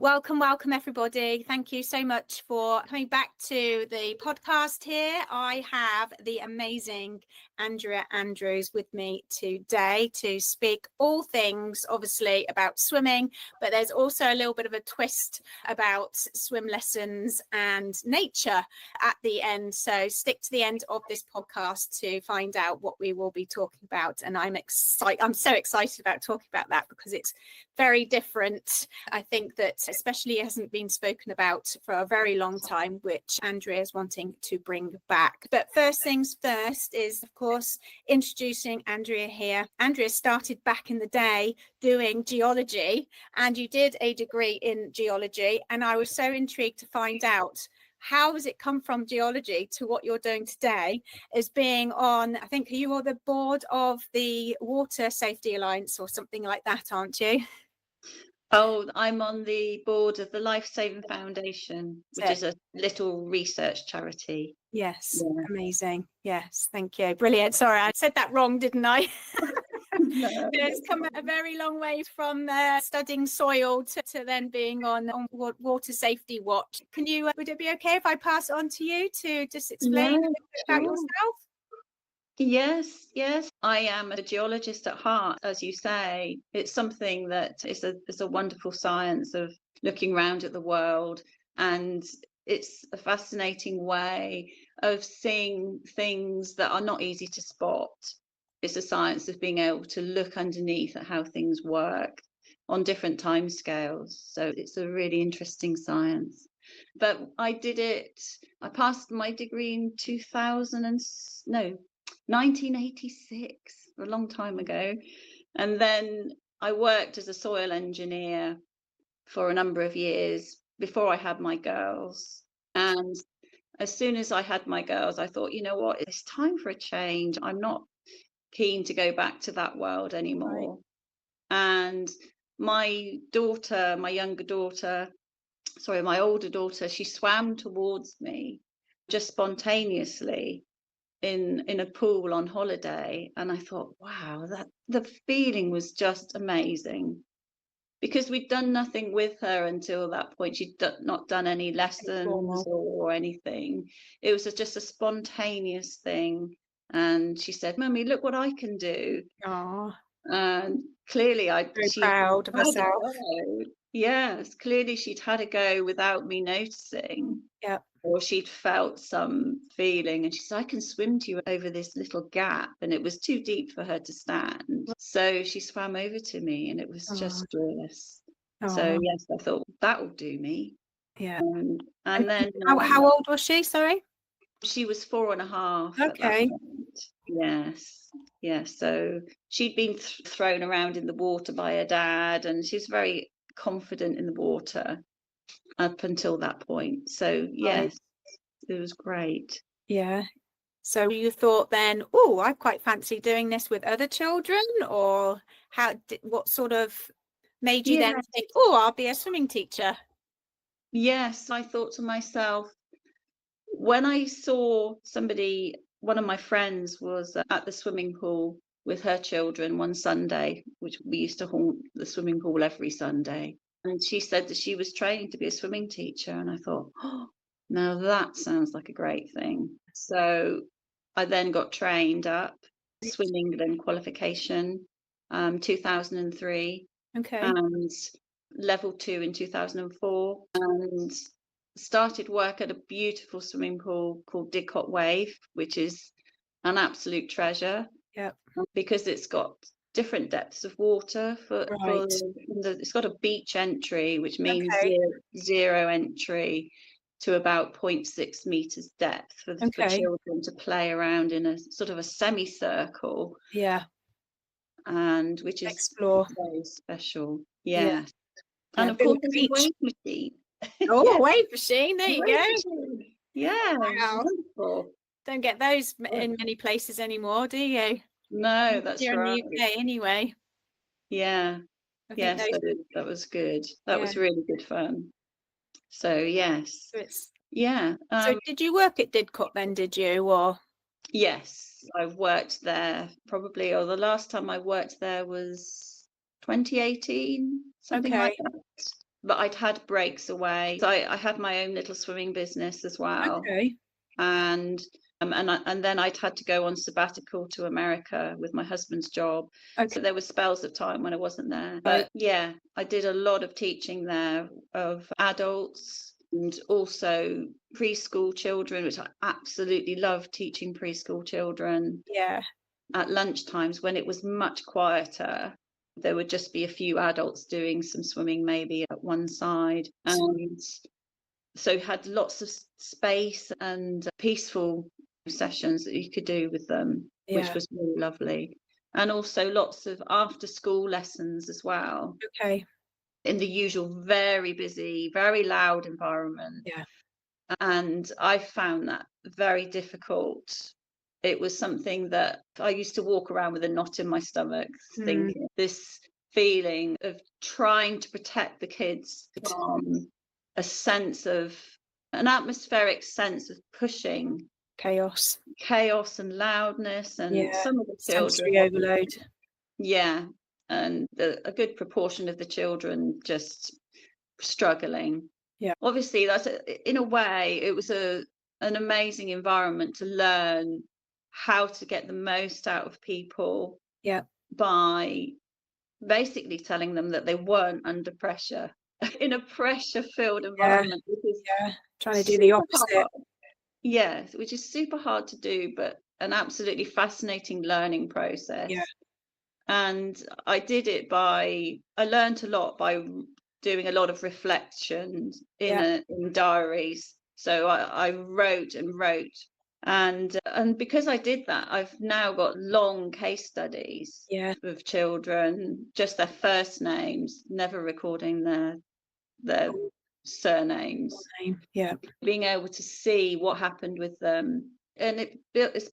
Welcome, everybody. Thank you so much for coming back to the podcast here. I have the amazing Andrea Andrews with me today to speak all things, obviously, about swimming, but there's also a little bit of a twist about swim lessons and nature at the end. So stick to the end of this podcast to find out what we will be talking about. And I'm so excited about talking about that because it's very different. I think that especially hasn't been spoken about for a very long time, which Andrea is wanting to bring back. But first things first is, of course, introducing Andrea here. Andrea started back in the day doing geology, and you did a degree in geology. And I was so intrigued to find out, how has it come from geology to what you're doing today as being on, I think you are the board of the Water Safety Alliance or something like that, aren't you? Oh, I'm on the board of the Life Saving Foundation, which is a little research charity. Yes, yeah. Amazing. Yes, thank you. Brilliant. Sorry, I said that wrong, didn't I? No. It's come a very long way from studying soil to then being on Water Safety Watch. Would it be okay if I pass it on to you to just explain a bit about yourself? Yes. I am a geologist at heart, as you say. It's something that is a wonderful science of looking around at the world, and it's a fascinating way of seeing things that are not easy to spot. It's a science of being able to look underneath at how things work on different timescales. So it's a really interesting science. But I passed my degree in 1986, a long time ago. And then I worked as a soil engineer for a number of years before I had my girls. And as soon as I had my girls, I thought, you know what, it's time for a change. I'm not keen to go back to that world anymore. Right. And my older daughter, she swam towards me just spontaneously in a pool on holiday, and I thought, wow, that the feeling was just amazing, because we'd done nothing with her until that point. She'd not done any lessons or anything. It was just a spontaneous thing, and she said, "Mummy, look what I can do." Oh, and clearly very proud of herself. Yes, clearly she'd had a go without me noticing. Yeah. Or she'd felt some feeling, and she said, "I can swim to you over this little gap," and it was too deep for her to stand. So she swam over to me, and it was just joyous. So yes, I thought that will do me. Yeah. And then how old was she? Sorry. She was 4.5. Okay. Yes. So she'd been thrown around in the water by her dad, and she was very confident in the water up until that point. So yes, it was great. Yeah. So you thought then, I quite fancy doing this with other children, or what sort of made you then think, I'll be a swimming teacher? Yes, I thought to myself, when I saw one of my friends was at the swimming pool with her children one Sunday, which we used to haunt the swimming pool every Sunday. And she said that she was training to be a swimming teacher. And I thought, now that sounds like a great thing. So I then got trained up, Swim England qualification, 2003. Okay. And level 2 in 2004. And started work at a beautiful swimming pool called Didcot Wave, which is an absolute treasure. Yeah. Because it's got different depths of water it's got a beach entry, which means zero entry to about 0.6 meters depth for children to play around in a sort of a semicircle. Yeah. And which is explore. Very special. Yeah. And of course, there's a wave machine. Wave machine. There you go. Yeah. Wow. Wonderful. Don't get those in many places anymore, do you? No, that's here right. in the UK anyway. Yeah. Yes, that was good. That was really good fun. So yes. So did you work at Didcot then, did you? Or yes, I've worked there probably, or the last time I worked there was 2018, something like that. but I'd had breaks away. So I had my own little swimming business as well. Okay. And and then I'd had to go on sabbatical to America with my husband's job. Okay. So there were spells of time when I wasn't there. Right. But yeah, I did a lot of teaching there of adults and also preschool children, which I absolutely loved, teaching preschool children. Yeah. At lunchtimes when it was much quieter, there would just be a few adults doing some swimming maybe at one side. And so had lots of space and peaceful sessions that you could do with them, which was really lovely. And also lots of after school lessons as well. Okay. In the usual very busy, very loud environment. Yeah. And I found that very difficult. It was something that I used to walk around with a knot in my stomach, thinking this feeling of trying to protect the kids from a sense of an atmospheric sense of pushing Chaos and loudness, and some of the children sensory overload. And a good proportion of the children just struggling. Obviously that's in a way it was an amazing environment to learn how to get the most out of people by basically telling them that they weren't under pressure in a pressure filled environment, which is trying to do the opposite. Which is super hard to do, but an absolutely fascinating learning process. And I learned a lot by doing a lot of reflections in diaries. So I wrote and wrote, and because I did that, I've now got long case studies of children, just their first names, never recording their surnames. Being able to see what happened with them, and it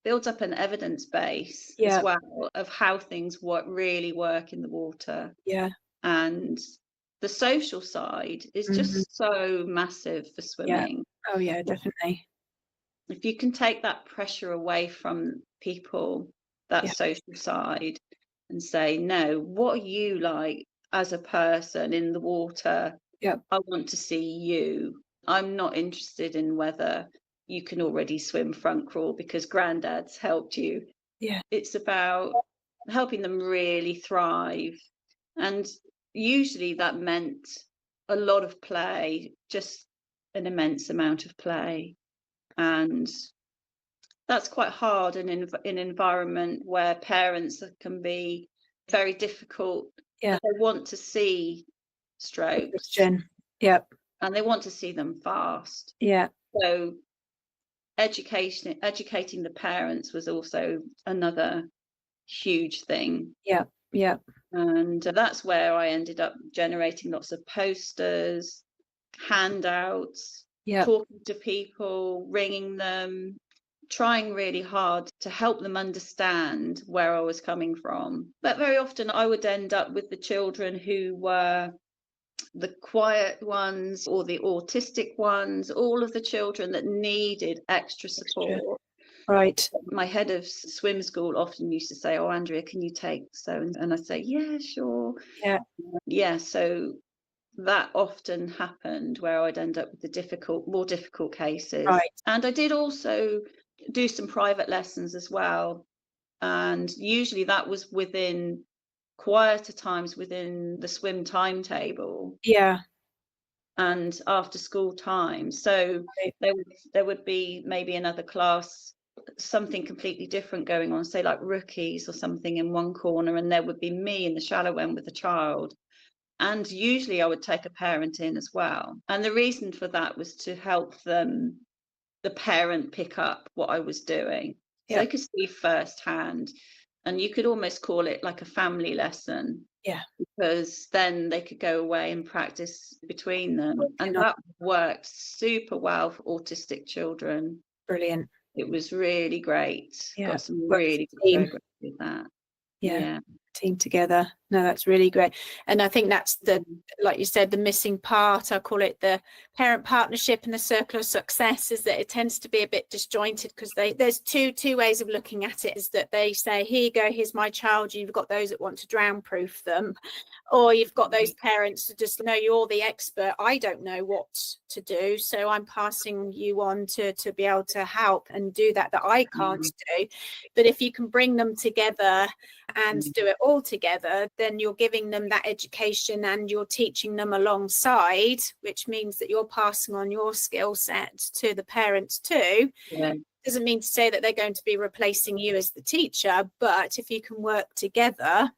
builds up an evidence base as well of how things really work in the water. And the social side is just so massive for swimming. Oh yeah, definitely. If you can take that pressure away from people, that social side, and say, no, what are you like as a person in the water? I want to see you. I'm not interested in whether you can already swim front crawl because granddad's helped you. It's about helping them really thrive. And usually that meant a lot of play, just an immense amount of play. And that's quite hard in an environment where parents can be very difficult. They want to see strokes. And they want to see them fast. So educating the parents was also another huge thing. And that's where I ended up generating lots of posters, handouts, talking to people, ringing them, trying really hard to help them understand where I was coming from. But very often I would end up with the children who were the quiet ones or the autistic ones, all of the children that needed extra support. My head of swim school often used to say, oh, Andrea, can you take so? And I'd say, yeah, sure. So that often happened where I'd end up with the more difficult cases. And I did also do some private lessons as well. And usually that was within quieter times within the swim timetable. And after school time. So there would be maybe another class, something completely different going on, say like rookies or something in one corner, and there would be me in the shallow end with a child. And usually I would take a parent in as well. And the reason for that was to help the parent pick up what I was doing. So they could see firsthand. And you could almost call it like a family lesson. Because then they could go away and practice between them. And that worked super well for autistic children. Brilliant. It was really great. Got some really good progress with that. Team together. No, that's really great. And I think that's like you said, the missing part. I call it the parent partnership and the circle of success, is that it tends to be a bit disjointed, because there's two ways of looking at it. Is that they say, here you go, here's my child. You've got those that want to drown proof them, or you've got those parents that just know you're the expert. I don't know what to do, so I'm passing you on to be able to help and do that I can't do. But if you can bring them together and do it all together, then you're giving them that education and you're teaching them alongside, which means that you're passing on your skill set to the parents too. Yeah. Doesn't mean to say that they're going to be replacing you as the teacher, but if you can work together,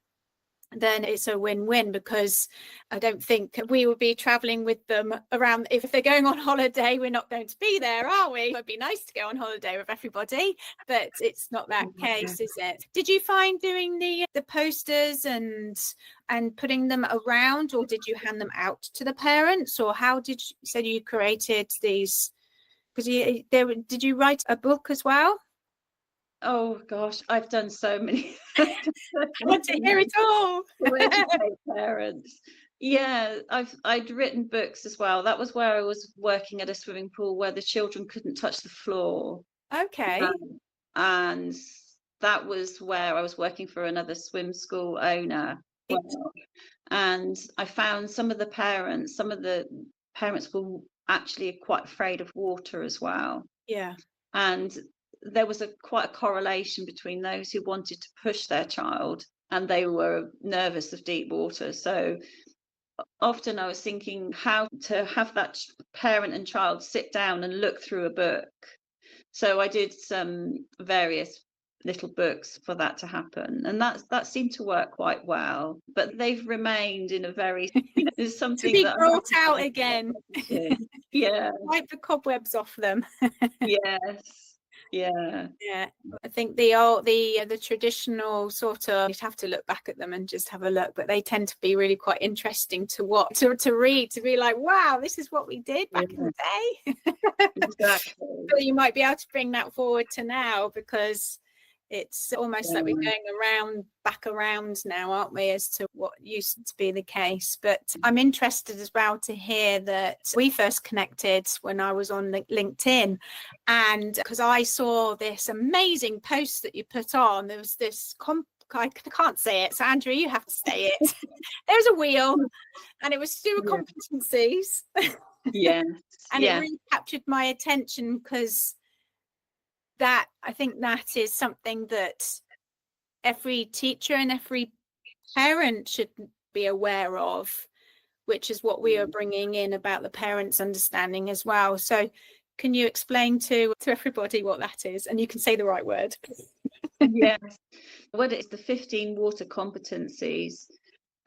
then it's a win-win, because I don't think we would be traveling with them around. If they're going on holiday, we're not going to be there, are we? It would be nice to go on holiday with everybody, but it's not that case, is it? Did you find doing the posters and putting them around, or did you hand them out to the parents, or how did you say you created these? Because did you write a book as well? Oh gosh, I've done so many. I want to hear it all. To educate parents. Yeah, I'd written books as well. That was where I was working at a swimming pool where the children couldn't touch the floor. Okay. And that was where I was working for another swim school owner. And I found some of the parents were actually quite afraid of water as well. Yeah. And there was quite a correlation between those who wanted to push their child and they were nervous of deep water. So often I was thinking how to have that parent and child sit down and look through a book. So I did some various little books for that to happen, and that seemed to work quite well. But they've remained in a very, there's something to be that brought out again. Yeah, Wipe the cobwebs off them. Yes. Yeah. I think the traditional sort of, you'd have to look back at them and just have a look, but they tend to be really quite interesting to watch, to read, to be like, wow, this is what we did back in the day. Exactly. So you might be able to bring that forward to now, because it's almost like we're going back around now, aren't we, as to what used to be the case. But I'm interested as well to hear that we first connected when I was on LinkedIn, and because I saw this amazing post that you put on. There was this I can't say it, so Andrea, you have to say it. There was a wheel, and it was to do with competencies. Yes. And it really captured my attention, because I think that is something that every teacher and every parent should be aware of, which is what we are bringing in about the parents' understanding as well. So can you explain to everybody what that is? And you can say the right word. Yes. Well, it's the 15 water competencies.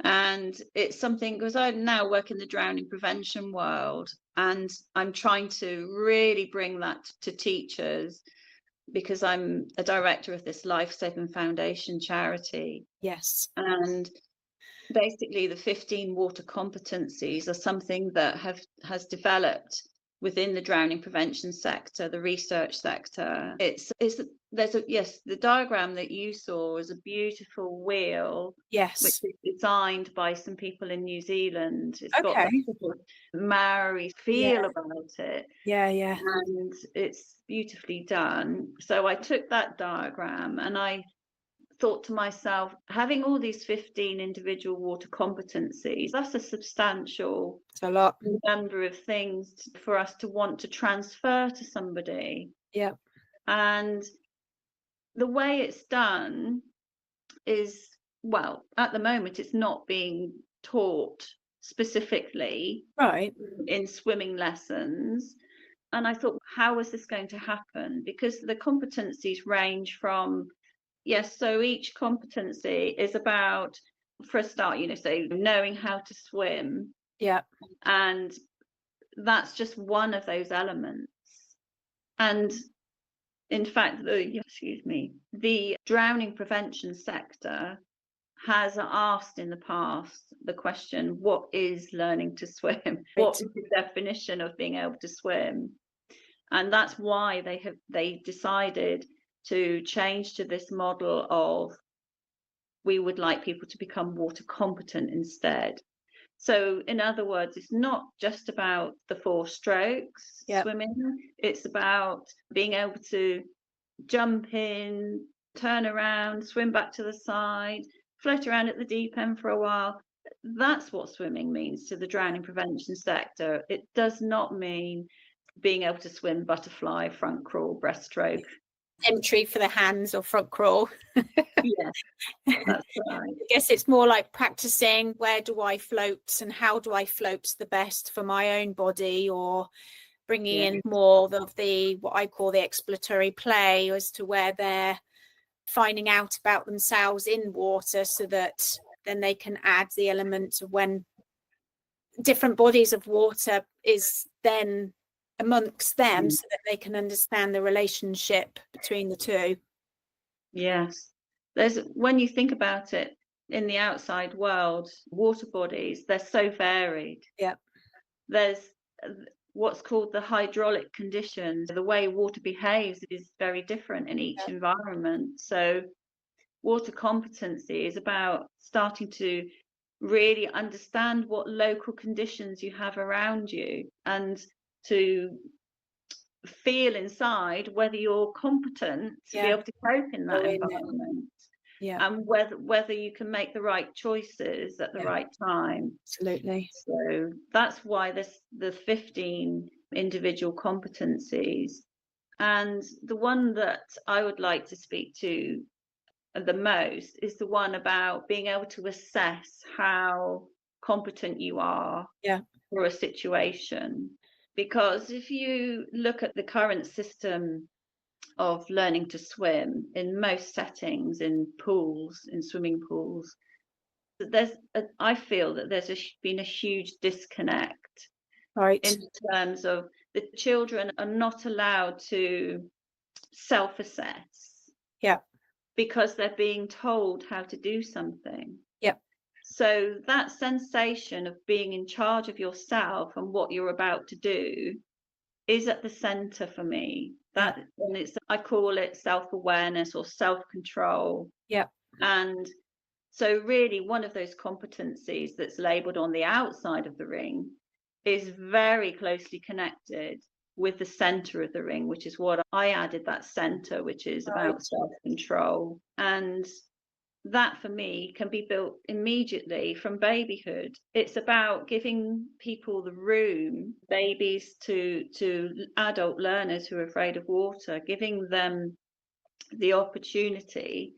And it's something, because I now work in the drowning prevention world, and I'm trying to really bring that to teachers, because I'm a director of this Life Saving Foundation charity. Yes. And basically the 15 water competencies are something that has developed within the drowning prevention sector, the research sector. The diagram that you saw is a beautiful wheel. Yes. Which is designed by some people in New Zealand. It's got Okay. that sort of Maori feel about it. Yeah. And it's beautifully done. So I took that diagram and I thought to myself, having all these 15 individual water competencies, that's a substantial number of things for us to want to transfer to somebody. Yeah. And the way it's done is, well, at the moment it's not being taught specifically in swimming lessons. And I thought, how is this going to happen? Because the competencies range from, so each competency is about, for a start, say knowing how to swim. Yeah. And that's just one of those elements. And in fact, the drowning prevention sector has asked in the past the question, what is learning to swim? What is the definition of being able to swim? And that's why they decided to change to this model of we would like people to become water competent instead. So in other words, it's not just about the 4 strokes swimming, it's about being able to jump in, turn around, swim back to the side, float around at the deep end for a while. That's what swimming means to the drowning prevention sector. It does not mean being able to swim butterfly, front crawl, breaststroke. Entry for the hands or front crawl. Yeah, that's right. I guess it's more like practicing where do I float and how do I float the best for my own body, or bringing in more of the what I call the exploratory play as to where they're finding out about themselves in water, so that then they can add the element of when different bodies of water is then amongst them, so that they can understand the relationship between the two. Yes. When you think about it, in the outside world, water bodies, they're so varied. Yeah. There's what's called the hydraulic conditions. The way water behaves is very different in each environment. So water competency is about starting to really understand what local conditions you have around you, and to feel inside whether you're competent to be able to cope in that environment, and whether you can make the right choices at the right time. Absolutely. So that's why the 15 individual competencies, and the one that I would like to speak to the most is the one about being able to assess how competent you are for a situation. Because if you look at the current system of learning to swim in most settings, in pools, in swimming pools, I feel that there's been a huge disconnect in terms of the children are not allowed to self-assess. Because they're being told how to do something. So that sensation of being in charge of yourself and what you're about to do is at the center for me. And I call it self-awareness or self-control. And so really one of those competencies that's labeled on the outside of the ring is very closely connected with the center of the ring, which is what I added, that center, which is about self-control. And that for me can be built immediately from babyhood. It's about giving people the room, babies to adult learners who are afraid of water, giving them the opportunity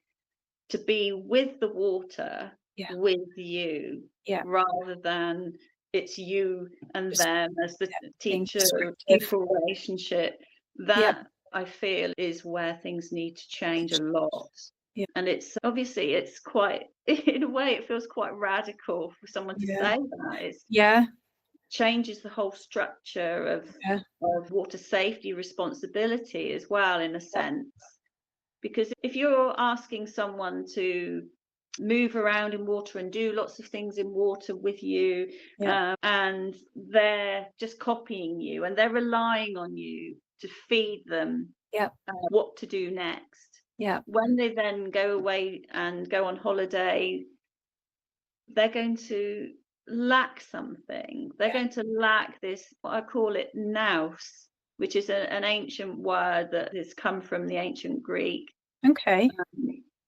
to be with the water, with you, rather than it's you and them as the teacher-pupil relationship. That I feel is where things need to change a lot. And it's obviously, it's quite, in a way, it feels quite radical for someone to say that. It changes the whole structure of water safety responsibility as well, in a sense. Because if you're asking someone to move around in water and do lots of things in water with you, and they're just copying you and they're relying on you to feed them what to do next. When they then go away and go on holiday, they're going to lack something. They're going to lack this, what I call it, nous, which is an ancient word that has come from the ancient Greek.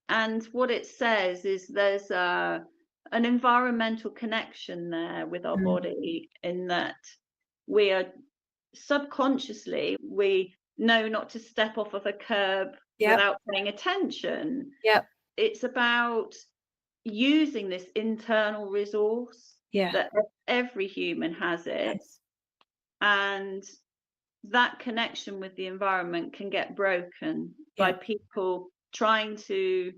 And what it says is there's an environmental connection there with our body, in that we are subconsciously, we know not to step off of a curb without paying attention. It's about using this internal resource that every human has it. And that connection with the environment can get broken by people trying to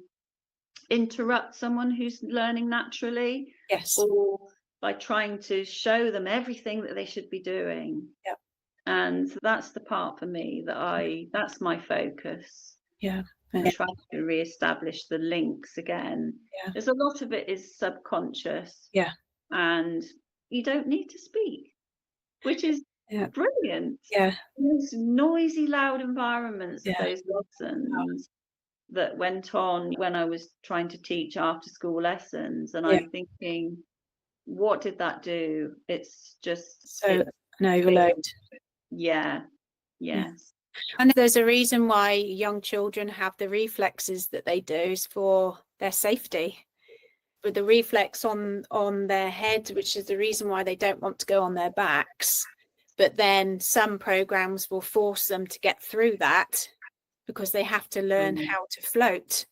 interrupt someone who's learning naturally, or by trying to show them everything that they should be doing. And that's the part for me that's my focus. And trying to re-establish the links again. There's a lot of it is subconscious. And you don't need to speak, which is brilliant. Those noisy, loud environments of those lessons that went on when I was trying to teach after school lessons, and Yeah. I'm thinking, what did that do? It's just, So an overload. yeah, Yeah. yes. And there's a reason why young children have the reflexes that they do, is for their safety. With the reflex on their head, which is the reason why they don't want to go on their backs. But then some programs will force them to get through that because they have to learn how to float.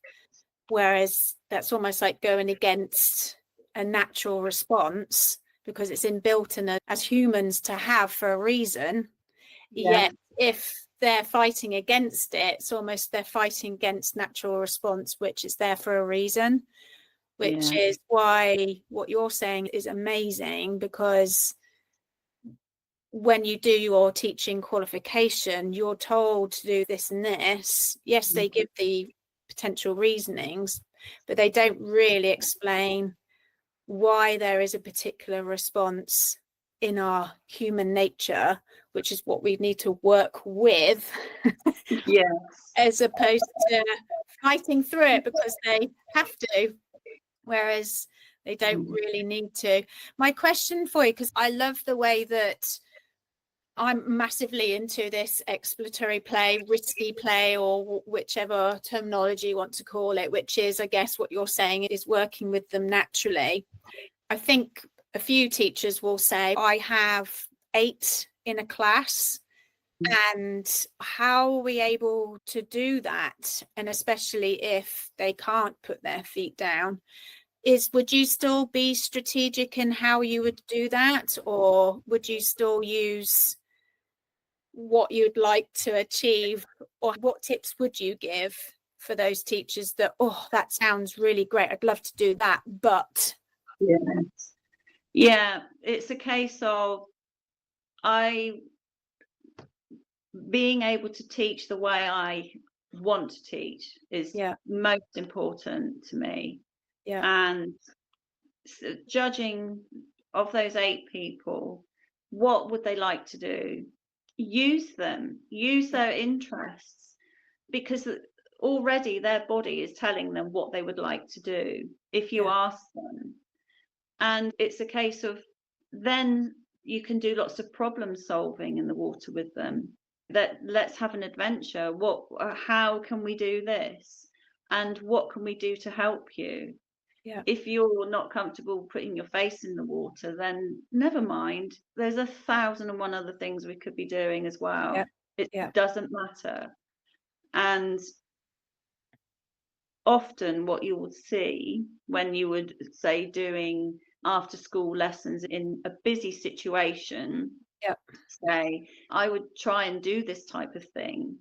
Whereas that's almost like going against a natural response, because it's inbuilt in us as humans to have for a reason. Yeah. Yet if they're fighting against it, it's almost they're fighting against natural response, which is there for a reason, which Yeah. is why what you're saying is amazing, because when you do your teaching qualification, you're told to do this and this. Yes, they give the potential reasonings, but they don't really explain why there is a particular response in our human nature, which is what we need to work with. Yes. As opposed to fighting through it because they have to, whereas they don't really need to. My question for you, because I love the way that I'm massively into this exploratory play, risky play, or whichever terminology you want to call it, which is, I guess, what you're saying is working with them naturally. I think a few teachers will say, I have 8 in a class, and how are we able to do that? And especially if they can't put their feet down, would you still be strategic in how you would do that, or would you still use what you'd like to achieve, or what tips would you give for those teachers that, oh, that sounds really great, I'd love to do that, but Yeah, it's a case of I being able to teach the way I want to teach is most important to me. And judging of those 8 people, what would they like to do? Use them, use their interests, because already their body is telling them what they would like to do if you ask them. And it's a case of then you can do lots of problem solving in the water with them. That let's have an adventure. How can we do this? And what can we do to help you? If you're not comfortable putting your face in the water, then never mind. There's 1,001 other things we could be doing as well. It doesn't matter. And often what you will see when you would say doing after school lessons in a busy situation, say, I would try and do this type of thing,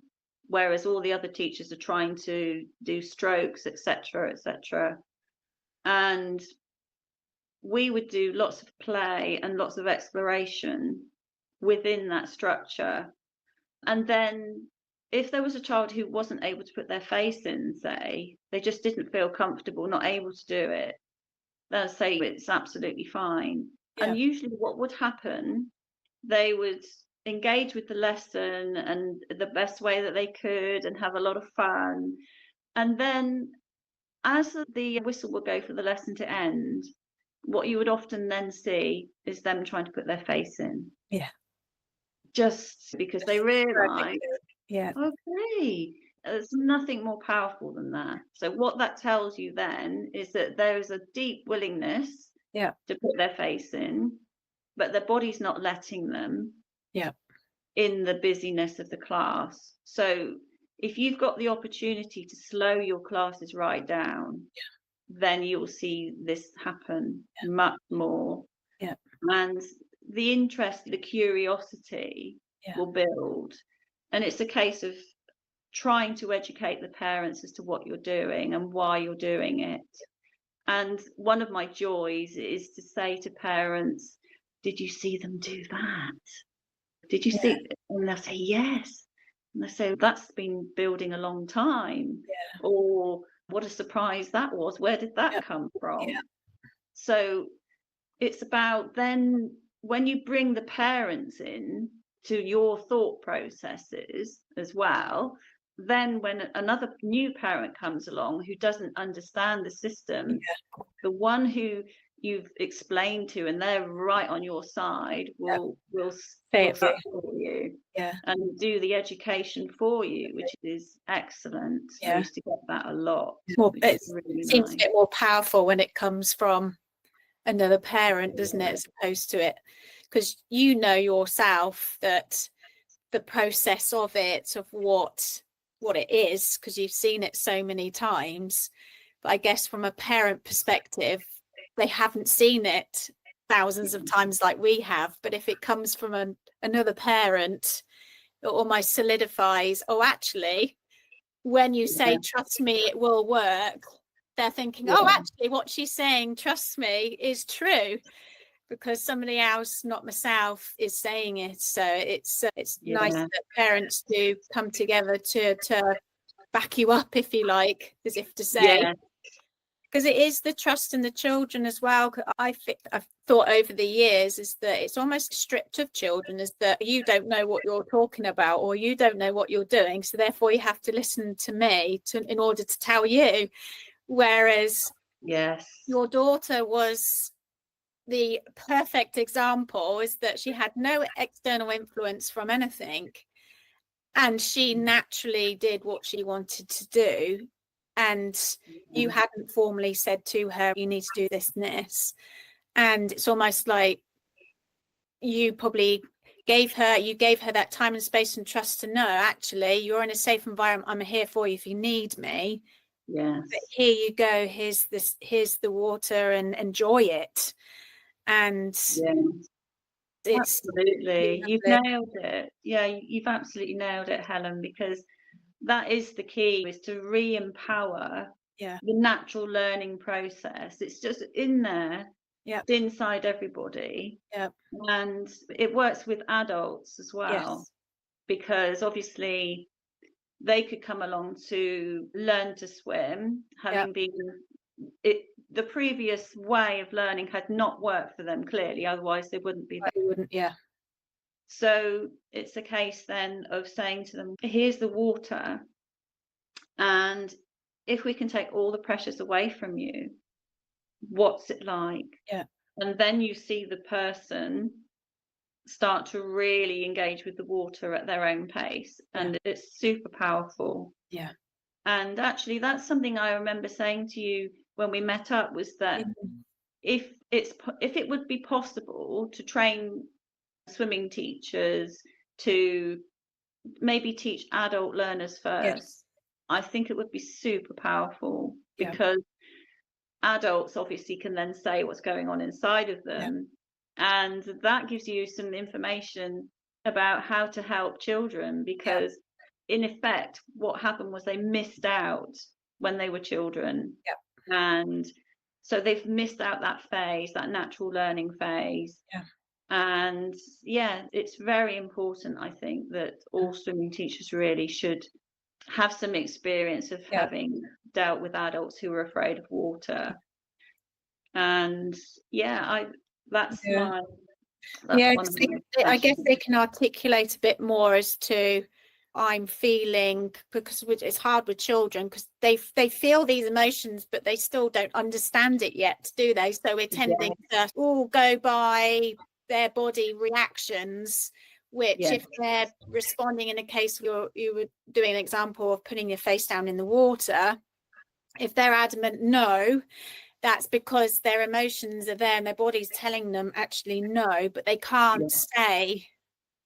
whereas all the other teachers are trying to do strokes, etc., etc. And we would do lots of play and lots of exploration within that structure. And then if there was a child who wasn't able to put their face in, say, they just didn't feel comfortable, not able to do it, they'll say it's absolutely fine. And usually what would happen, they would engage with the lesson and the best way that they could and have a lot of fun. And then as the whistle would go for the lesson to end, what you would often then see is them trying to put their face in. Just because they realise, okay, there's nothing more powerful than that. So what that tells you then is that there is a deep willingness to put their face in, but their body's not letting them in the busyness of the class. So if you've got the opportunity to slow your classes right down, then you'll see this happen much more. And the interest, the curiosity will build. And it's a case of trying to educate the parents as to what you're doing and why you're doing it. And one of my joys is to say to parents, did you see them do that? Did you see? And they'll say, yes. And I say, that's been building a long time. Or what a surprise that was. Where did that come from? So it's about then when you bring the parents in to your thought processes as well, then when another new parent comes along who doesn't understand the system, the one who you've explained to and they're right on your side will Say it support you yeah and do the education for you, which is excellent. I used to get that a lot. it Really seems nice. a bit more powerful when it comes from another parent, doesn't it, as opposed to it, because you know yourself that the process of it, of what it is, because you've seen it so many times. But I guess from a parent perspective, they haven't seen it thousands of times like we have. But if it comes from another parent, it almost solidifies, oh, actually, when you say trust me, it will work, they're thinking, oh, actually what she's saying, trust me, is true, because somebody else, not myself, is saying it. So it's nice that parents do come together to back you up, if you like, as if to say, because it is the trust in the children as well. I've thought over the years is that it's almost stripped of children, is that you don't know what you're talking about, or you don't know what you're doing, so therefore you have to listen to me in order to tell you. Whereas your daughter was the perfect example, is that she had no external influence from anything, and she naturally did what she wanted to do, and you hadn't formally said to her, you need to do this and this. And it's almost like you probably gave her that time and space and trust to know, actually, you're in a safe environment, I'm here for you if you need me. But here you go, here's the water, and enjoy it. And it's absolutely, you've nailed it. You've absolutely nailed it, Helen, because that is the key, is to re-empower the natural learning process. It's just in there, it's inside everybody, and it works with adults as well, because obviously they could come along to learn to swim, having been the previous way of learning had not worked for them, clearly, otherwise they wouldn't be there. So it's a case then of saying to them, here's the water, and if we can take all the pressures away from you, what's it like? And then you see the person start to really engage with the water at their own pace, and it's super powerful. And actually, that's something I remember saying to you when we met up, was that if it would be possible to train swimming teachers to maybe teach adult learners first, I think it would be super powerful, because adults obviously can then say what's going on inside of them, and that gives you some information about how to help children, because in effect what happened was they missed out when they were children, and so they've missed out that phase, that natural learning phase. And it's very important, I think, that all swimming teachers really should have some experience of having dealt with adults who are afraid of water. And that's one of my I guess they can articulate a bit more as to, I'm feeling, because it's hard with children, because they feel these emotions but they still don't understand it yet, do they? So we're tending to all go by their body reactions, which if they're responding in a case where you were doing an example of putting your face down in the water, if they're adamant no, that's because their emotions are there and their body's telling them actually no, but they can't say,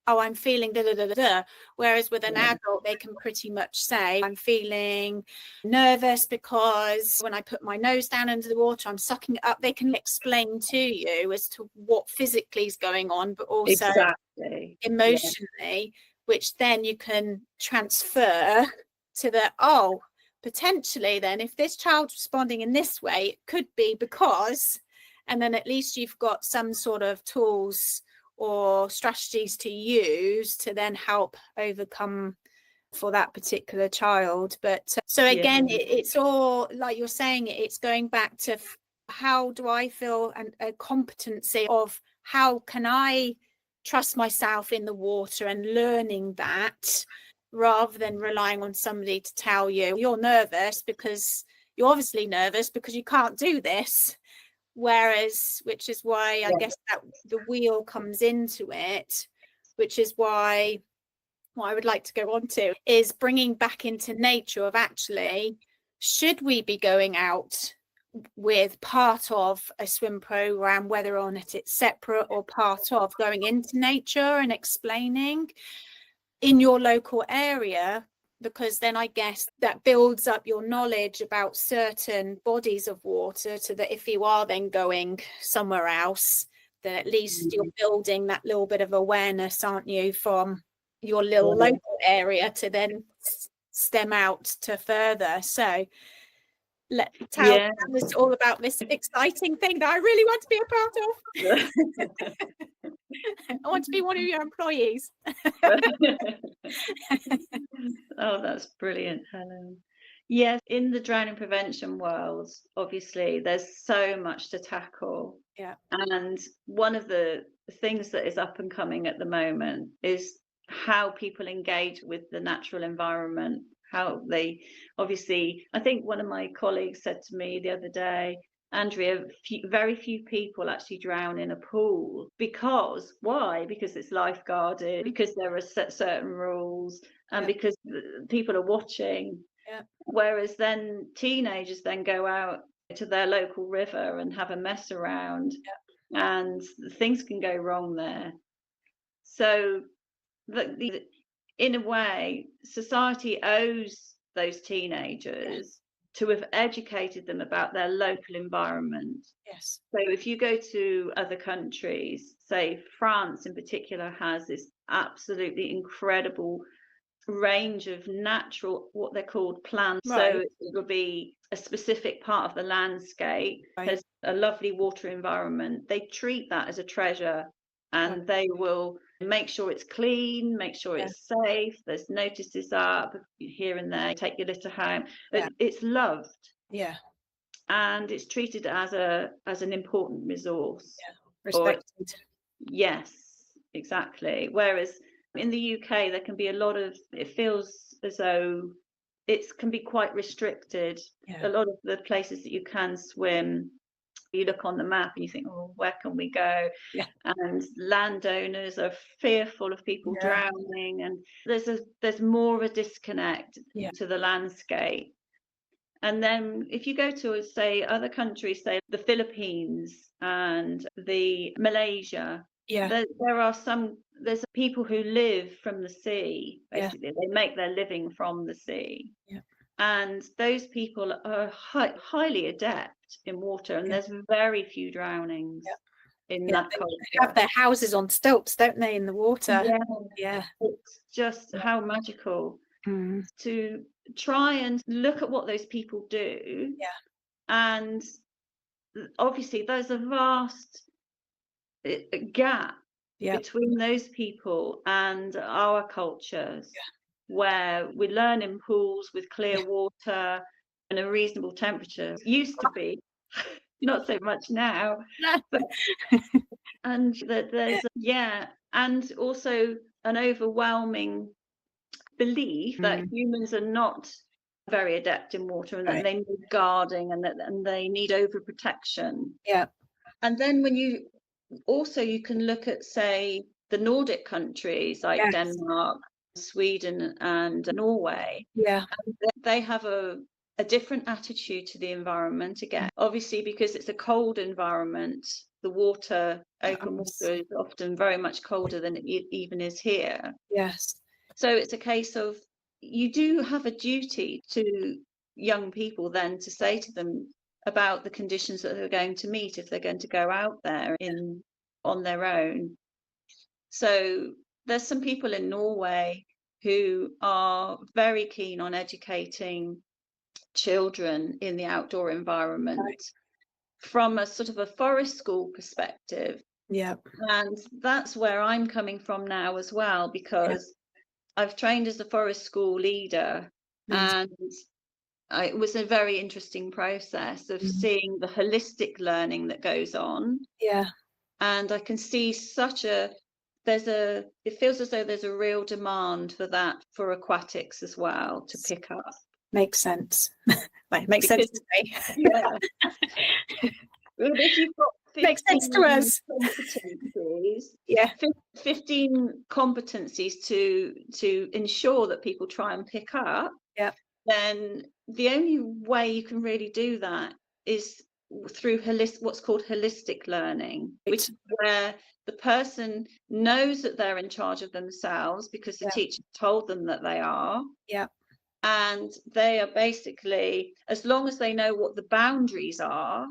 oh, I'm feeling da da da da. Whereas with an adult, they can pretty much say, I'm feeling nervous because when I put my nose down under the water, I'm sucking it up. They can explain to you as to what physically is going on, but also emotionally, which then you can transfer to the, oh, potentially then if this child's responding in this way, it could be because, and then at least you've got some sort of tools or strategies to use to then help overcome for that particular child. But so again, it's all like you're saying, it's going back to how do I feel, and a competency of how can I trust myself in the water and learning that, rather than relying on somebody to tell you you're nervous because you're obviously nervous because you can't do this. Whereas, which is why I guess that the wheel comes into it, which is why what I would like to go on to is bringing back into nature of actually, should we be going out with part of a swim program, whether or not it's separate or part of going into nature and explaining in your local area, because then I guess that builds up your knowledge about certain bodies of water, so that if you are then going somewhere else, then at least you're building that little bit of awareness, aren't you, from your little local area to then stem out to further. So tell us all about this exciting thing that I really want to be a part of. I want to be one of your employees. Oh, that's brilliant, Helen. Yes, in the drowning prevention world, obviously, there's so much to tackle. Yeah. And one of the things that is up and coming at the moment is how people engage with the natural environment, how they, obviously, I think one of my colleagues said to me the other day, Andrea, very few people actually drown in a pool. Because why? Because it's lifeguarded, because there are certain rules, and because people are watching. Whereas then teenagers then go out to their local river and have a mess around, and things can go wrong there. So in a way, society owes those teenagers to have educated them about their local environment. Yes. So if you go to other countries, say France in particular has this absolutely incredible range of natural, what they're called plants. Right. So it will be a specific part of the landscape. There's a lovely water environment. They treat that as a treasure, and they will make sure it's clean, make sure it's safe. There's notices up here and there, take your litter home. But it's loved. Yeah. And it's treated as an important resource. Yeah. Respected. Yes, exactly. Whereas in the UK, there can be a lot of, it feels as though it can be quite restricted. A lot of the places that you can swim, you look on the map and you think, oh, where can we go? And landowners are fearful of people drowning, and there's more of a disconnect to the landscape. And then if you go to, say, other countries, say the Philippines and the Malaysia, there's people who live from the sea, basically. They make their living from the sea. And those people are highly adept in water, and there's very few drownings in that culture. They have their houses on stilts, don't they, in the water? Yeah. It's just how magical to try and look at what those people do. And obviously there's a vast gap between those people and our cultures, where we learn in pools with clear water and a reasonable temperature. It used to be, not so much now. But, and that there's and also an overwhelming belief that humans are not very adept in water, and that they need guarding, and they need overprotection. And then when you can look at, say, the Nordic countries like Denmark, Sweden and Norway. And they have a different attitude to the environment again. Obviously, because it's a cold environment, the water, open water, is often very much colder than it even is here. So it's a case of, you do have a duty to young people then to say to them about the conditions that they're going to meet if they're going to go out there on their own. So there's some people in Norway who are very keen on educating children in the outdoor environment from a sort of a forest school perspective. And that's where I'm coming from now as well, because I've trained as a forest school leader, and it was a very interesting process of seeing the holistic learning that goes on. And I can see it feels as though there's a real demand for that for aquatics as well to pick up. Makes sense. Makes sense to me. Yeah. Well, if you've got 15 Makes sense to us. competencies, Yeah. 15 competencies to ensure that people try and pick up, Yeah. then the only way you can really do that is through what's called holistic learning, which is where the person knows that they're in charge of themselves because the teacher told them that they are. Yeah. And they are basically, as long as they know what the boundaries are,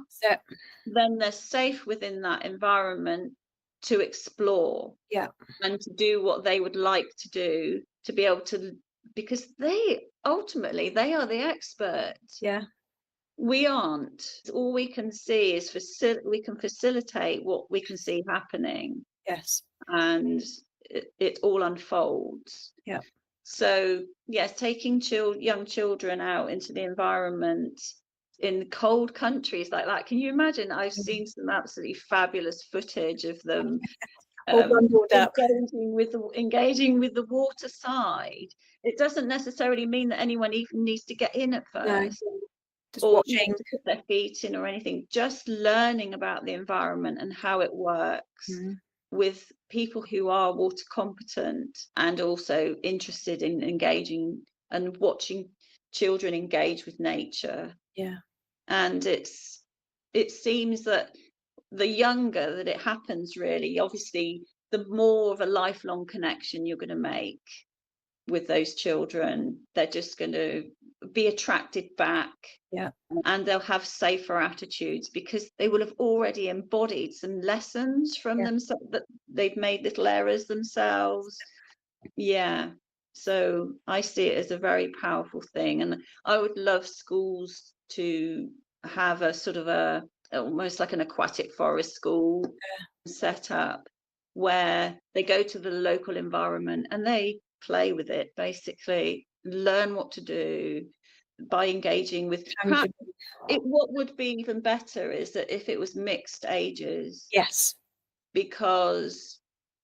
then they're safe within that environment to explore and to do what they would like to do, to be able to, because they are the experts. Yeah. We aren't. All we can see is we can facilitate what we can see happening. Yes. And it all unfolds. Yeah. So yes, taking young children out into the environment in cold countries like that. Can you imagine? I've seen some absolutely fabulous footage of them engaging with the water side. It doesn't necessarily mean that anyone even needs to get in at first. No. Just or watching. To put their feet in or anything, just learning about the environment and how it works with people who are water competent and also interested in engaging and watching children engage with nature. Yeah. And it seems that the younger that it happens, really, obviously, the more of a lifelong connection you're going to make with those children. They're just going to be attracted back. Yeah. And they'll have safer attitudes because they will have already embodied some lessons from themselves, that they've made little errors themselves. Yeah. So I see it as a very powerful thing. And I would love schools to have a sort of almost like an aquatic forest school set up where they go to the local environment and they play with it, basically learn what to do by engaging with what would be even better is that if it was mixed ages. Yes. Because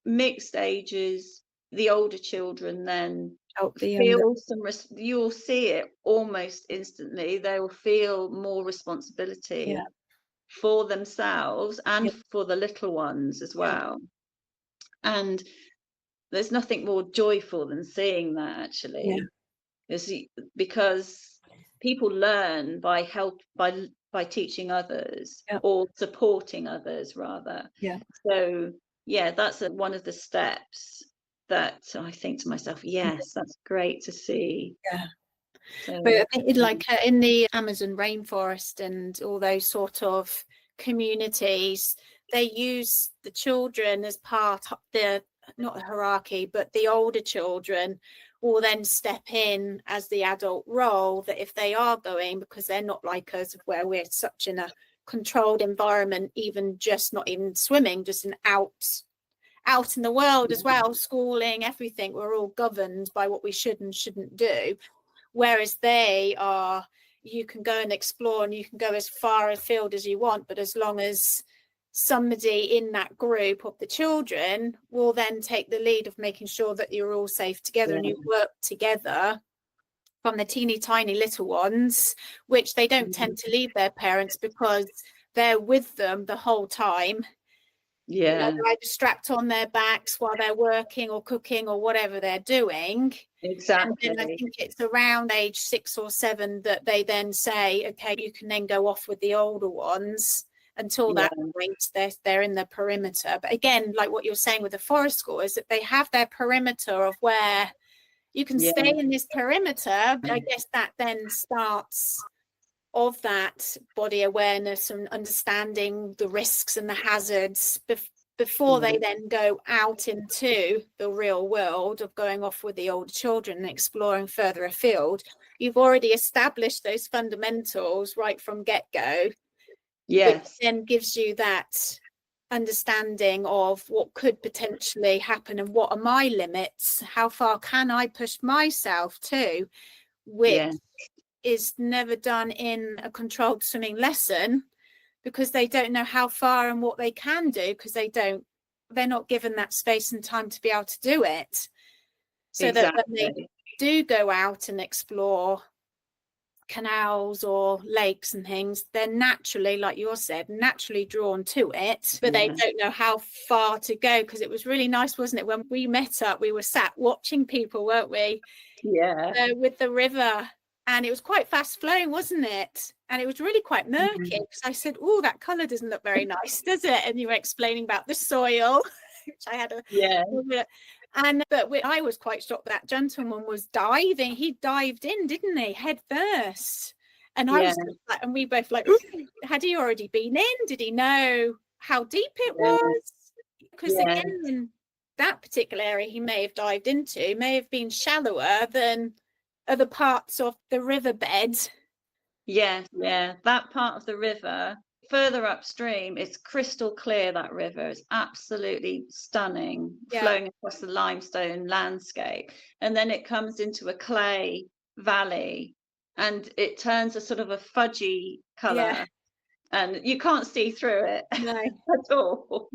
mixed ages, the older children then feel you'll see it almost instantly. They will feel more responsibility for themselves and for the little ones as well. And there's nothing more joyful than seeing that, actually. Because people learn by teaching others or supporting others, rather. So that's one of the steps that I think to myself, yes, that's great to see. So, but like in the Amazon rainforest and all those sort of communities, they use the children as part of not a hierarchy, but the older children will then step in as the adult role, that if they are going, because they're not like us where we're such in a controlled environment, not even swimming, just out in the world as well, schooling, everything, we're all governed by what we should and shouldn't do. Whereas you can go and explore and you can go as far afield as you want, but as long as somebody in that group of the children will then take the lead of making sure that you're all safe together and you work together, from the teeny tiny little ones, which they don't tend to leave their parents because they're with them the whole time. They're either strapped on their backs while they're working or cooking or whatever they're doing. Exactly. And then I think it's around age 6 or 7 that they then say, okay, you can then go off with the older ones. Until that point, they're in the perimeter. But again, like what you're saying with the forest school, is that they have their perimeter of where you can stay in this perimeter. I guess that then starts of that body awareness and understanding the risks and the hazards before they then go out into the real world of going off with the older children and exploring further afield. You've already established those fundamentals right from get-go. Which then gives you that understanding of what could potentially happen and what are my limits, how far can I push myself to, which is never done in a controlled swimming lesson, because they don't know how far and what they can do, because they don't they're not given that space and time to be able to do it. So that Exactly. when they do go out and explore canals or lakes and things, they're naturally, like you said, naturally drawn to it, but they don't know how far to go. Because it was really nice, wasn't it, when we met up, we were sat watching people, weren't we? With the river, and it was quite fast flowing, wasn't it? And it was really quite murky, because I said, oh, that colour doesn't look very nice, does it? And you were explaining about the soil, which I had I was quite shocked that gentleman was diving. He dived in, didn't he, head first? And I was like, and we both like, had he already been in? Did he know how deep it was? Because again, in that particular area he may have dived into may have been shallower than other parts of the riverbed. That part of the river further upstream, it's crystal clear. That river is absolutely stunning, flowing across the limestone landscape, and then it comes into a clay valley and it turns a sort of a fudgy color, and you can't see through it at all.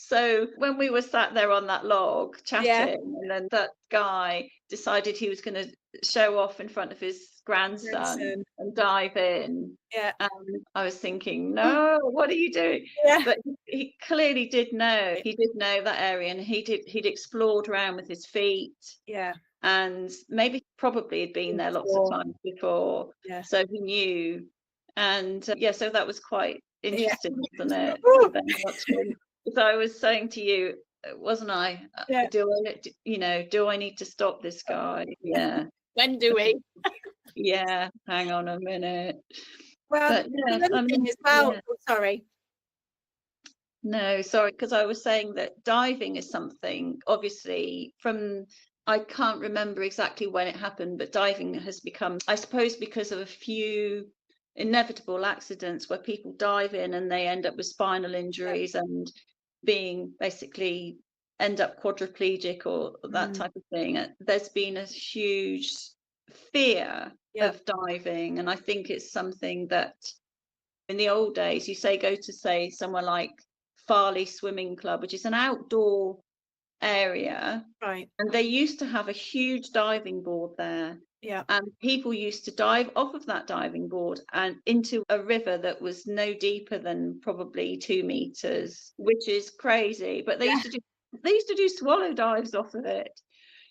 So when we were sat there on that log chatting, and then that guy decided he was going to show off in front of his grandson and dive in, and I was thinking, no, what are you doing? But he clearly did know. He did know that area, and he'd explored around with his feet, and probably had been there lots of times before, so he knew. And so that was quite interesting, wasn't it? So I was saying to you, wasn't I? Do I need to stop this guy? When do we? Hang on a minute. Well, the other thing as well. Sorry. No, sorry, because I was saying that diving is something, obviously, I can't remember exactly when it happened, but diving has become, I suppose, because of a few inevitable accidents where people dive in and they end up with spinal injuries and basically end up quadriplegic or that type of thing. There's been a huge fear of diving, and I think it's something that in the old days, go to somewhere like Farley Swimming Club, which is an outdoor area, right, and they used to have a huge diving board there. And people used to dive off of that diving board and into a river that was no deeper than probably 2 meters, which is crazy. But they used to do swallow dives off of it,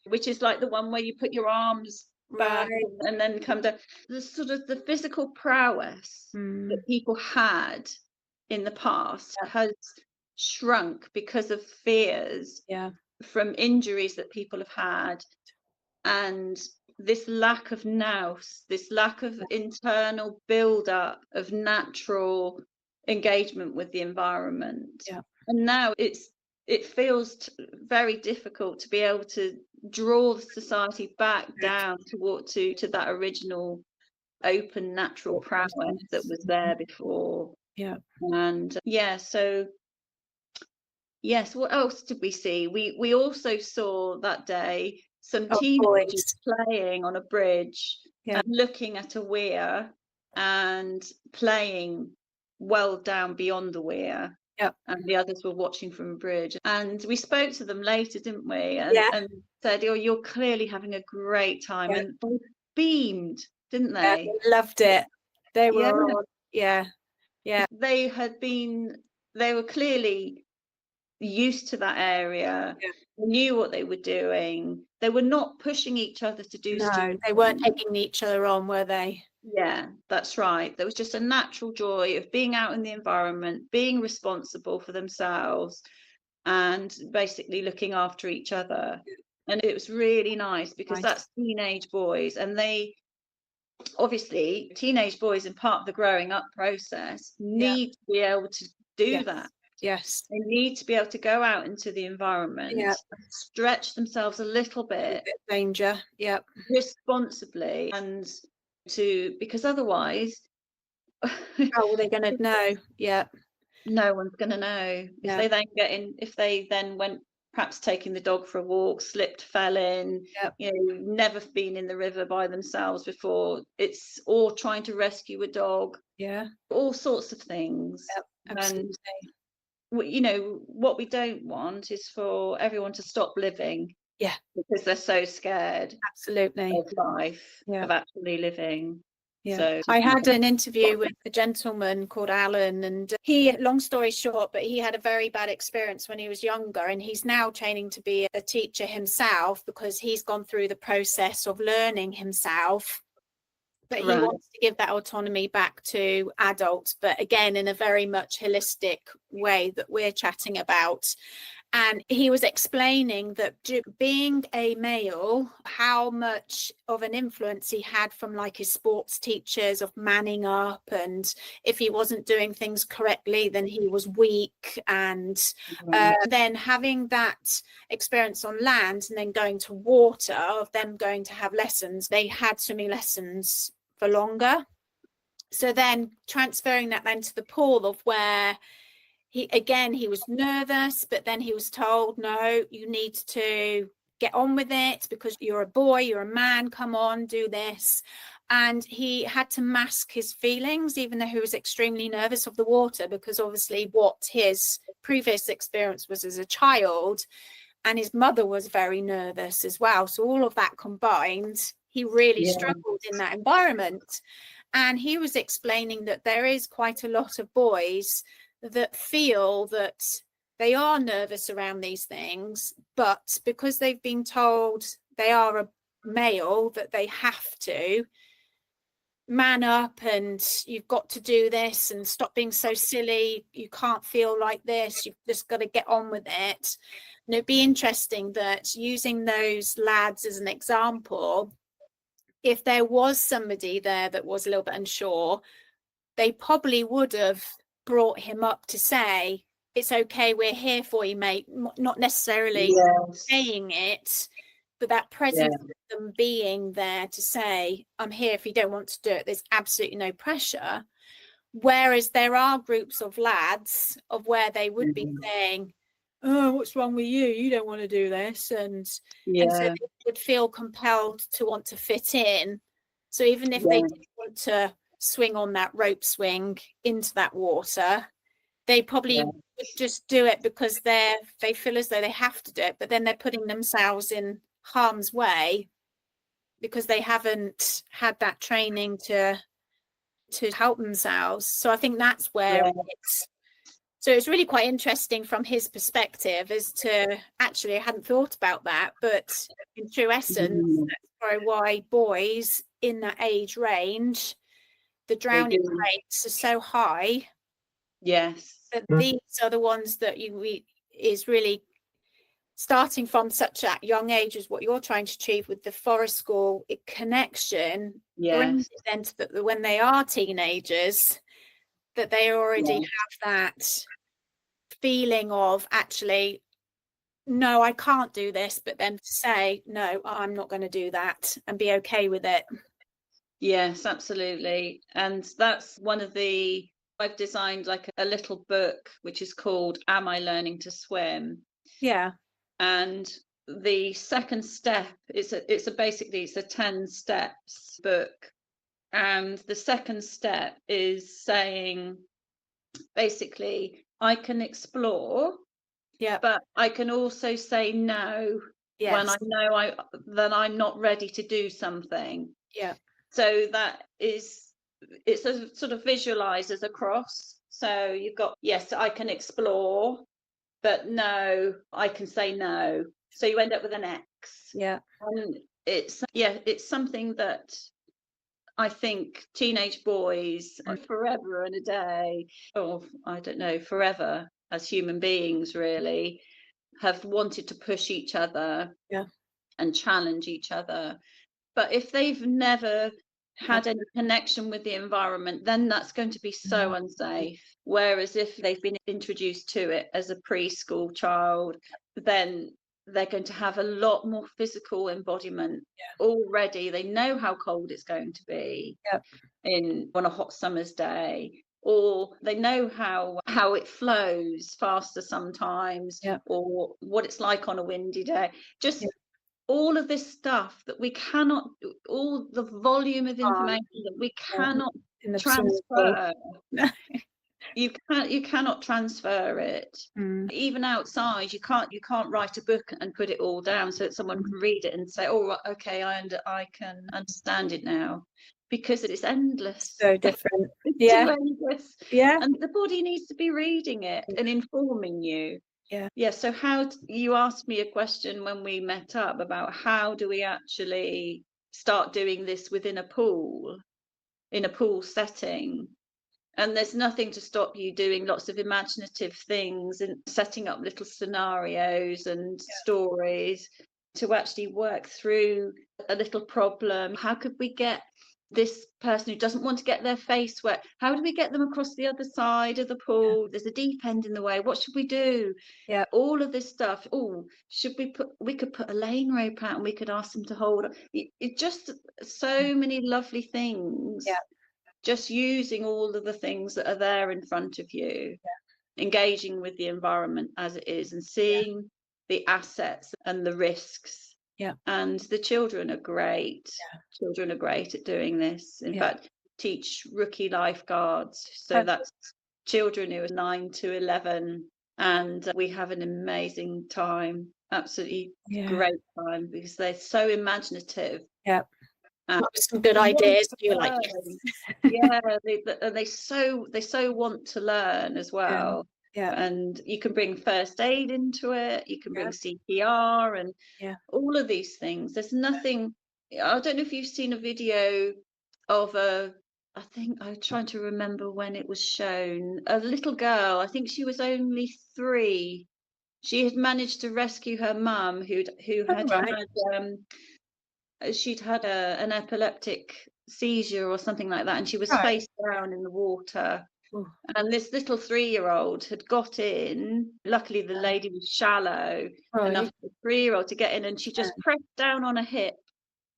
which is like the one where you put your arms back and then come down. The sort of the physical prowess that people had in the past has shrunk because of fears from injuries that people have had, and this lack of nous, this lack of internal build-up of natural engagement with the environment. And now it feels very difficult to be able to draw the society back down to that original open natural prowess that was there before. And so yes, what else did we see? We also saw that day some teenagers playing on a bridge and looking at a weir and playing well down beyond the weir. And the others were watching from a bridge. And we spoke to them later, didn't we? And said, oh, you're clearly having a great time. And they beamed, didn't they? They loved it. They were they were clearly used to that area, knew what they were doing. They were not pushing each other to do stupid. They weren't egging each other on, were they? That's right. There was just a natural joy of being out in the environment, being responsible for themselves, and basically looking after each other. And it was really nice because that's teenage boys, and they obviously, teenage boys in part of the growing up process need to be able to do that. They need to be able to go out into the environment, stretch themselves a little bit, danger, responsibly, and because otherwise, how are they going to know? No one's going to know. If they then went perhaps taking the dog for a walk, slipped, fell in, never been in the river by themselves before, or trying to rescue a dog, all sorts of things. Absolutely. you know, what we don't want is for everyone to stop living. Yeah. Because they're so scared Absolutely. of life, Yeah. of actually living. Yeah. So I had an interview with a gentleman called Alan, and he, long story short, but he had a very bad experience when he was younger, and he's now training to be a teacher himself because he's gone through the process of learning himself. But he right. wants to give that autonomy back to adults, but again, in a very much holistic way that we're chatting about. And he was explaining that being a male, how much of an influence he had from like his sports teachers of manning up, and if he wasn't doing things correctly, then he was weak. And then having that experience on land and then going to water, of them going to have lessons, they had swimming lessons for longer. So then transferring that then to the pool, of where he was nervous, but then he was told, no, you need to get on with it because you're a boy, you're a man, come on, do this. And he had to mask his feelings, even though he was extremely nervous of the water, because obviously what his previous experience was as a child, and his mother was very nervous as well. So all of that combined, he really struggled in that environment. And he was explaining that there is quite a lot of boys that feel that they are nervous around these things, but because they've been told they are a male, that they have to man up and you've got to do this and stop being so silly, you can't feel like this, you've just got to get on with it. And it'd be interesting that, using those lads as an example, if there was somebody there that was a little bit unsure, they probably would have brought him up to say, it's okay, we're here for you, mate. Not necessarily saying it, but that presence of them being there to say, I'm here if you don't want to do it. There's absolutely no pressure. Whereas there are groups of lads of where they would be saying, oh, what's wrong with you? You don't want to do this. And so they would feel compelled to want to fit in. So even if they didn't want to swing on that rope swing into that water, they probably would just do it because they feel as though they have to do it, but then they're putting themselves in harm's way because they haven't had that training to help themselves. So I think that's where it's really quite interesting from his perspective as to, actually, I hadn't thought about that, but in true essence, that's probably why boys in that age range, the drowning rates are so high. That these are the ones that is really starting from such a young age, as what you're trying to achieve with the forest school connection, brings it then to that when they are teenagers, that they already have that feeling of, actually, no, I can't do this, but then to say, no, I'm not going to do that, and be okay with it. Yes, absolutely. And that's one of the, I've designed like a little book which is called Am I Learning to Swim? Yeah. And the second step it's a 10 steps book. And the second step is saying, basically, I can explore, but I can also say no when I know that I'm not ready to do something. So that is, it's a sort of visualizes across. So you've got, yes, I can explore, but no, I can say no. So you end up with an X. And it's something that I think teenage boys forever and a day, or I don't know, forever as human beings really, have wanted to push each other and challenge each other. But if they've never had any connection with the environment, then that's going to be so unsafe. Whereas if they've been introduced to it as a preschool child, then they're going to have a lot more physical embodiment already. They know how cold it's going to be on a hot summer's day, or they know how it flows faster sometimes, or what it's like on a windy day. Just all of this stuff that we cannot, all the volume of information that we cannot transfer. You cannot transfer it. Mm. Even outside, you can't write a book and put it all down so that someone can read it and say, oh, okay, I can understand it now, because it's endless. So different. It's Yeah. too endless. Yeah. And the body needs to be reading it and informing you. Yeah. So you asked me a question when we met up about how do we actually start doing this within a pool, in a pool setting. And there's nothing to stop you doing lots of imaginative things and setting up little scenarios and stories to actually work through a little problem. How could we get this person who doesn't want to get their face wet, how do we get them across the other side of the pool? There's a deep end in the way. What should we do? Yeah. All of this stuff. Oh, we could put a lane rope out and we could ask them to hold it. Just so many lovely things. Yeah. Just using all of the things that are there in front of you, engaging with the environment as it is, and seeing the assets and the risks. Yeah. And the children are great. Children are great at doing this. In fact, teach rookie lifeguards. So that's children who are 9 to 11. And we have an amazing time. Absolutely great time, because they're so imaginative. Yeah. Some good ideas. You're like, yes. They so want to learn as well. Yeah. And you can bring first aid into it. You can bring CPR and all of these things. There's nothing. I don't know if you've seen a video of I think I'm trying to remember when it was shown. A little girl. I think she was only 3. She had managed to rescue her mum, who had she'd had an epileptic seizure or something like that, and she was face down in the water. And this little 3-year-old had got in. Luckily, the lady was shallow enough for the 3-year-old to get in, and she just pressed down on a hip,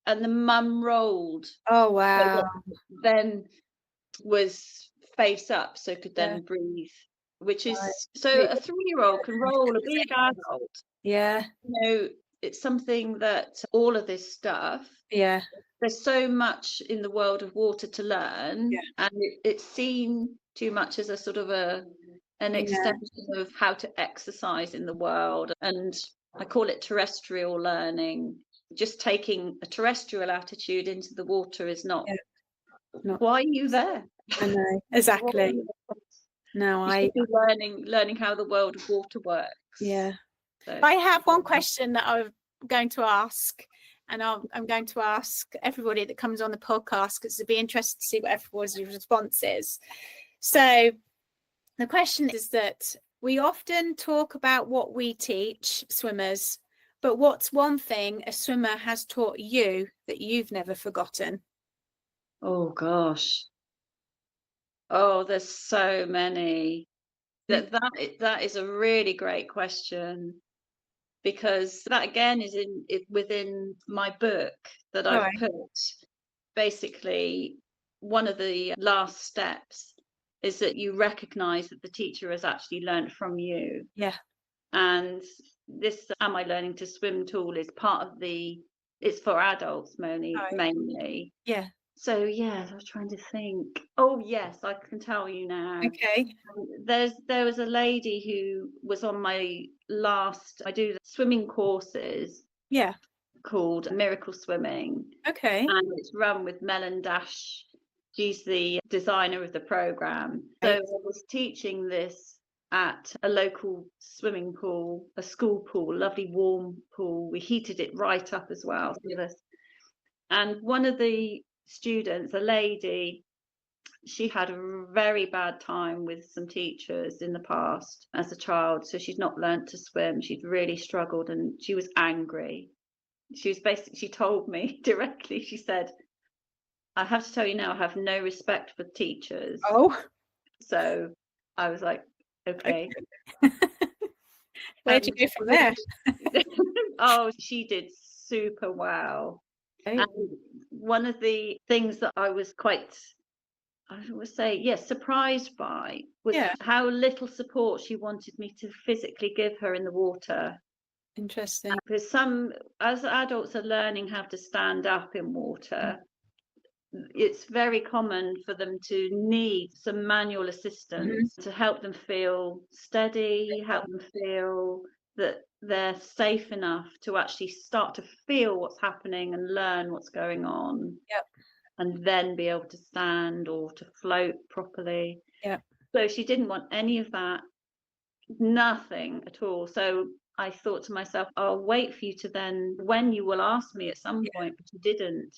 and the mum rolled. Oh, wow. Then was face up, so could then breathe, which is so a 3-year-old can roll a big adult. Yeah. It's something that all of this stuff, there's so much in the world of water to learn, and it's seen too much as a sort of an extension of how to exercise in the world. And I call it terrestrial learning. Just taking a terrestrial attitude into the water is not why are you there? I know, exactly. No, I should be learning how the world of water works. Yeah. So, I have one question that I'm going to ask, and I'm going to ask everybody that comes on the podcast, because it'd be interesting to see what everybody's response is. So the question is that we often talk about what we teach swimmers, but what's one thing a swimmer has taught you that you've never forgotten? Oh gosh. Oh, there's so many. That is a really great question, because that again is within my book that I've put. Basically, one of the last steps is that you recognize that the teacher has actually learned from you. Yeah. And this Am I Learning to Swim tool is part of it's for adults mainly. Yeah. So I was trying to think. Oh yes, I can tell you now. Okay. There was a lady who was on my last. I do the swimming courses. Yeah. Called Miracle Swimming. Okay. And it's run with Melon Dash. She's the designer of the program. So I was teaching this at a local swimming pool, a school pool, lovely warm pool. We heated it right up as well. And one of the students, a lady, she had a very bad time with some teachers in the past as a child. So she'd not learnt to swim. She'd really struggled, and she was angry. She told me directly, she said, I have to tell you now, I have no respect for teachers. Oh. So I was like, okay. Where'd you go from there? Oh, she did super well. And one of the things that I was quite, I would say, surprised by was how little support she wanted me to physically give her in the water. Interesting. Because as adults are learning how to stand up in water, it's very common for them to need some manual assistance to help them feel steady, help them feel that they're safe enough to actually start to feel what's happening and learn what's going on. Yep. And then be able to stand or to float properly. Yep. So she didn't want any of that, nothing at all. So I thought to myself, I'll wait for you to then, when you will ask me at some point, but you didn't.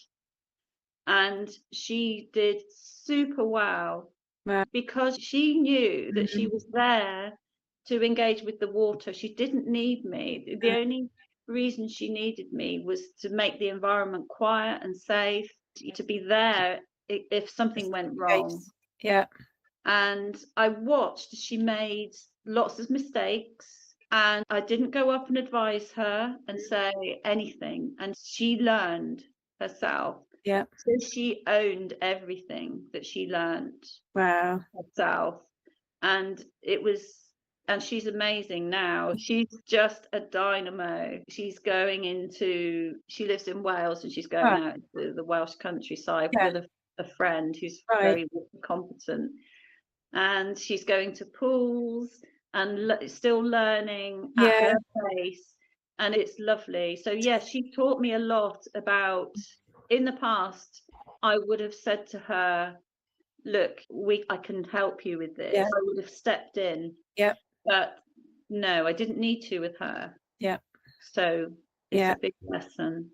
And she did super well, because she knew that she was there to engage with the water. She didn't need me. The only reason she needed me was to make the environment quiet and safe, to be there if something went wrong. Yeah. And I watched, she made lots of mistakes, and I didn't go up and advise her and say anything, and she learned herself. Yeah. So she owned everything that she learned. Wow. Herself. And she's amazing now. She's just a dynamo. She lives in Wales, and she's going out into the Welsh countryside with a friend who's very competent. And she's going to pools and still learning at her pace. And it's lovely. So yes, she taught me a lot about, in the past, I would have said to her, look, I can help you with this. I would have stepped in. Yeah. But no, I didn't need to with her. Yeah. So it's a big lesson.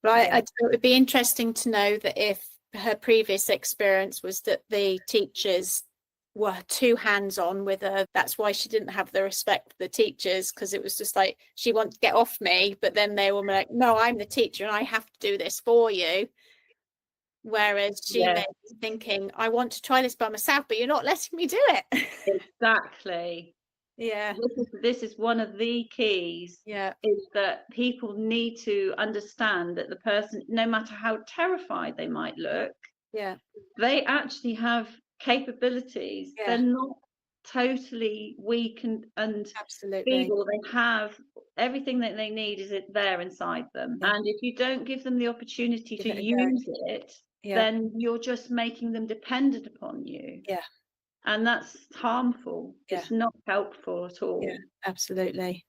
Right. It would be interesting to know that if her previous experience was that the teachers were too hands-on with her, that's why she didn't have the respect for the teachers, because it was just like, she wanted to get off me, but then they were like, no, I'm the teacher and I have to do this for you. Whereas she may be thinking, I want to try this by myself, but you're not letting me do it. Exactly. Yeah. This is one of the keys. Yeah. Is that people need to understand that the person, no matter how terrified they might look, they actually have capabilities. They're not totally weak and absolutely feeble. They have everything that they need is there inside them. And if you don't give them the opportunity to use it, then you're just making them dependent upon you. Yeah. And that's harmful. It's not helpful at all. Yeah, absolutely.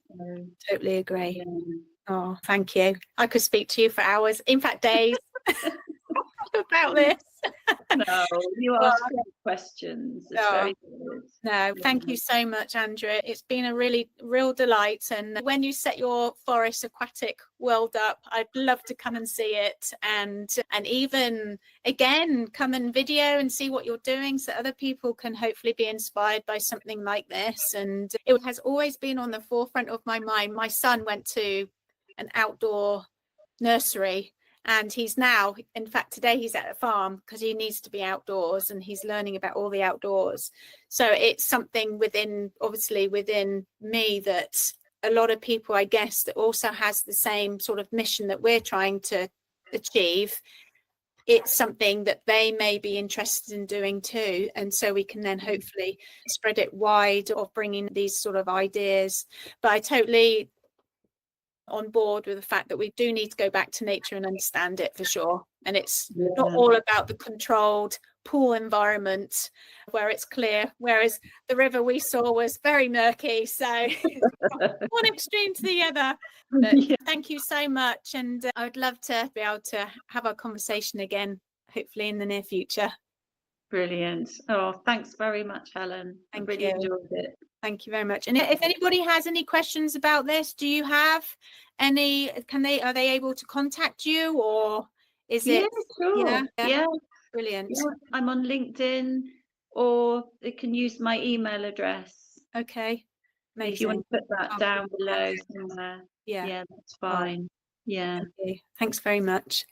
Totally agree. Oh, thank you. I could speak to you for hours, in fact days, about this. No, you ask great questions. It's very good. No, thank you so much, Andrea. It's been a real delight. And when you set your Forest Aquatic world up, I'd love to come and see it, and even again come and video and see what you're doing, so other people can hopefully be inspired by something like this. And it has always been on the forefront of my mind. My son went to an outdoor nursery, and he's now, in fact today he's at a farm because he needs to be outdoors, and he's learning about all the outdoors. So it's something within me that a lot of people, I guess, that also has the same sort of mission that we're trying to achieve. It's something that they may be interested in doing too, and so we can then hopefully spread it wide, of bringing these sort of ideas. But I totally on board with the fact that we do need to go back to nature and understand it for sure. And it's not all about the controlled pool environment where it's clear, whereas the river we saw was very murky. So one extreme to the other. But thank you so much. And I would love to be able to have a conversation again, hopefully in the near future. Brilliant. Oh, thanks very much, Helen. I really enjoyed it. Thank you very much. And if anybody has any questions about this, do you have any, are they able to contact you, or is it? Sure. Yeah. Brilliant. Yeah. I'm on LinkedIn, or they can use my email address. Okay. Amazing. If you want to put that down below somewhere. Yeah, that's fine. Yeah. Thanks very much.